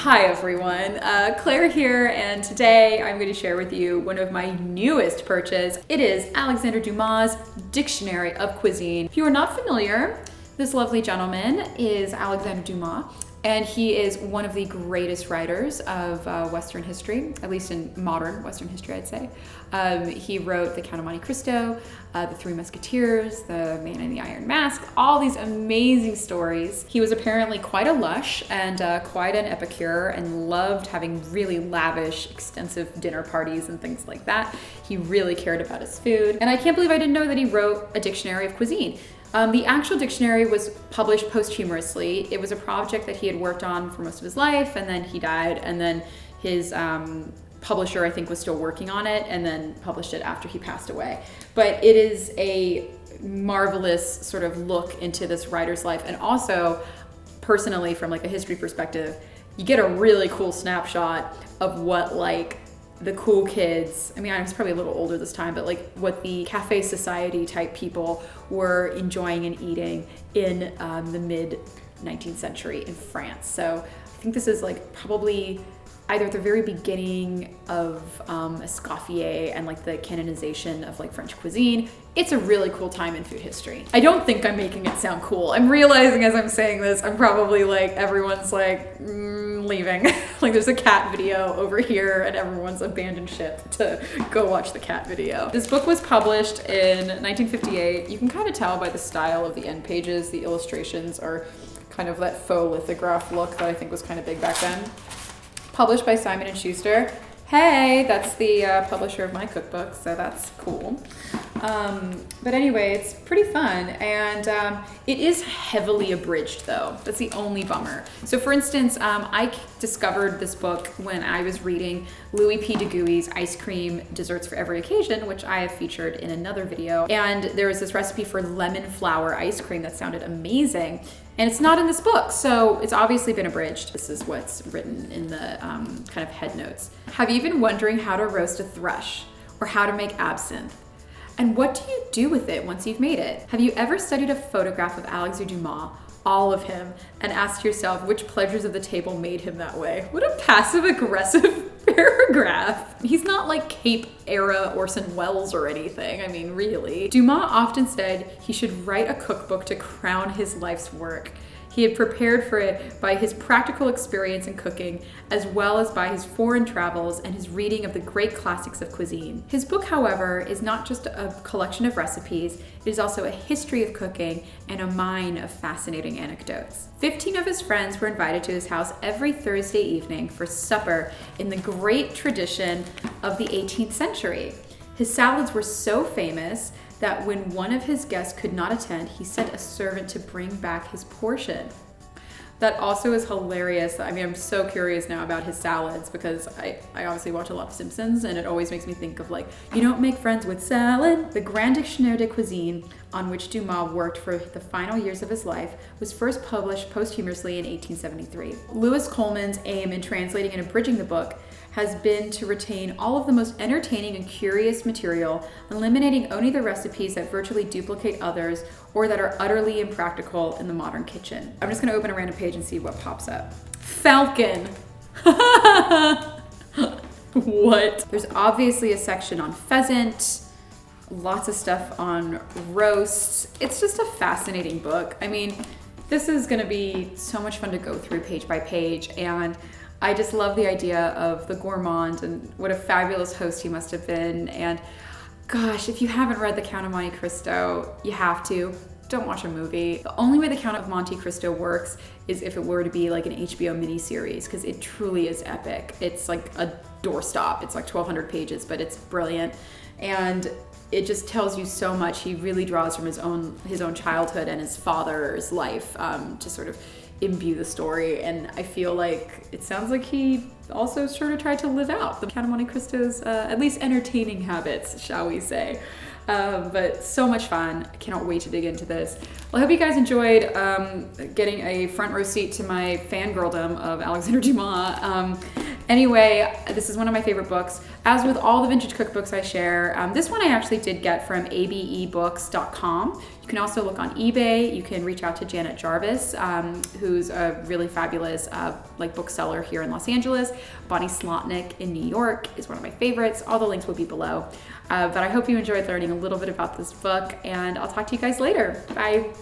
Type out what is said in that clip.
Hi everyone, Claire here, and today I'm going to share with you one of my newest purchases. It is Alexandre Dumas' Dictionary of Cuisine. If you are not familiar, this lovely gentleman is Alexandre Dumas, and he is one of the greatest writers of Western history, at least in modern Western history, I'd say. He wrote The Count of Monte Cristo, The Three Musketeers, The Man in the Iron Mask, all these amazing stories. He was apparently quite a lush and quite an epicure and loved having really lavish, extensive dinner parties and things like that. He really cared about his food. And I can't believe I didn't know that he wrote a dictionary of cuisine. The actual dictionary was published posthumously. It was a project that he had worked on for most of his life, and then he died, and then his publisher, I think, was still working on it and then published it after he passed away. But it is a marvelous sort of look into this writer's life, and also, personally, from like a history perspective, you get a really cool snapshot of what like the cool kids, I mean, I was probably a little older this time, but like what the cafe society type people were enjoying and eating in the mid 19th century in France. So I think this is like probably either at the very beginning of Escoffier and like the canonization of like French cuisine. It's a really cool time in food history. I don't think I'm making it sound cool. I'm realizing as I'm saying this, I'm probably like, everyone's like leaving. Like there's a cat video over here and everyone's abandoned ship to go watch the cat video. This book was published in 1958. You can kind of tell by the style of the end pages. The illustrations are kind of that faux lithograph look that I think was kind of big back then. Published by Simon & Schuster. Hey, that's the publisher of my cookbook, so that's cool. But anyway, it's pretty fun, and it is heavily abridged though. That's the only bummer. So for instance, I discovered this book when I was reading Louis P. DeGui's Ice Cream Desserts for Every Occasion, which I have featured in another video. And there was this recipe for lemon flour ice cream that sounded amazing. And it's not in this book, so it's obviously been abridged. This is what's written in the kind of head notes. Have you been wondering how to roast a thrush or how to make absinthe? And what do you do with it once you've made it? Have you ever studied a photograph of Alexandre Dumas, all of him, and asked yourself which pleasures of the table made him that way? What a passive-aggressive paragraph. He's not like Cape era Orson Welles or anything. I mean, really. Dumas often said he should write a cookbook to crown his life's work. He had prepared for it by his practical experience in cooking, as well as by his foreign travels and his reading of the great classics of cuisine. His book, however, is not just a collection of recipes, it is also a history of cooking and a mine of fascinating anecdotes. 15 of his friends were invited to his house every Thursday evening for supper in the great tradition of the 18th century. His salads were so famous that when one of his guests could not attend, he sent a servant to bring back his portion. That also is hilarious. I mean, I'm so curious now about his salads because I obviously watch a lot of Simpsons, and it always makes me think of like, you don't make friends with salad. The Grand Dictionnaire de Cuisine, on which Dumas worked for the final years of his life, was first published posthumously in 1873. Lewis Coleman's aim in translating and abridging the book has been to retain all of the most entertaining and curious material, eliminating only the recipes that virtually duplicate others or that are utterly impractical in the modern kitchen. I'm just gonna open a random page and see what pops up. Falcon. What? There's obviously a section on pheasant, lots of stuff on roasts. It's just a fascinating book. I mean, this is gonna be so much fun to go through page by page, and I just love the idea of the gourmand and what a fabulous host he must have been. And gosh, if you haven't read The Count of Monte Cristo, you have to. Don't watch a movie. The only way The Count of Monte Cristo works is if it were to be like an HBO miniseries, because it truly is epic. It's like a doorstop. It's like 1,200 pages, but it's brilliant. And it just tells you so much. He really draws from his own childhood and his father's life to sort of imbue the story, and I feel like it sounds like he also sort of tried to live out the Count of Monte Cristo's at least entertaining habits, shall we say. But so much fun. I cannot wait to dig into this. Well, I hope you guys enjoyed getting a front row seat to my fangirldom of Alexandre Dumas. Anyway, this is one of my favorite books. As with all the vintage cookbooks I share, this one I actually did get from abebooks.com. You can also look on eBay. You can reach out to Janet Jarvis, who's a really fabulous bookseller here in Los Angeles. Bonnie Slotnick in New York is one of my favorites. All the links will be below. But I hope you enjoyed learning a little bit about this book, and I'll talk to you guys later. Bye.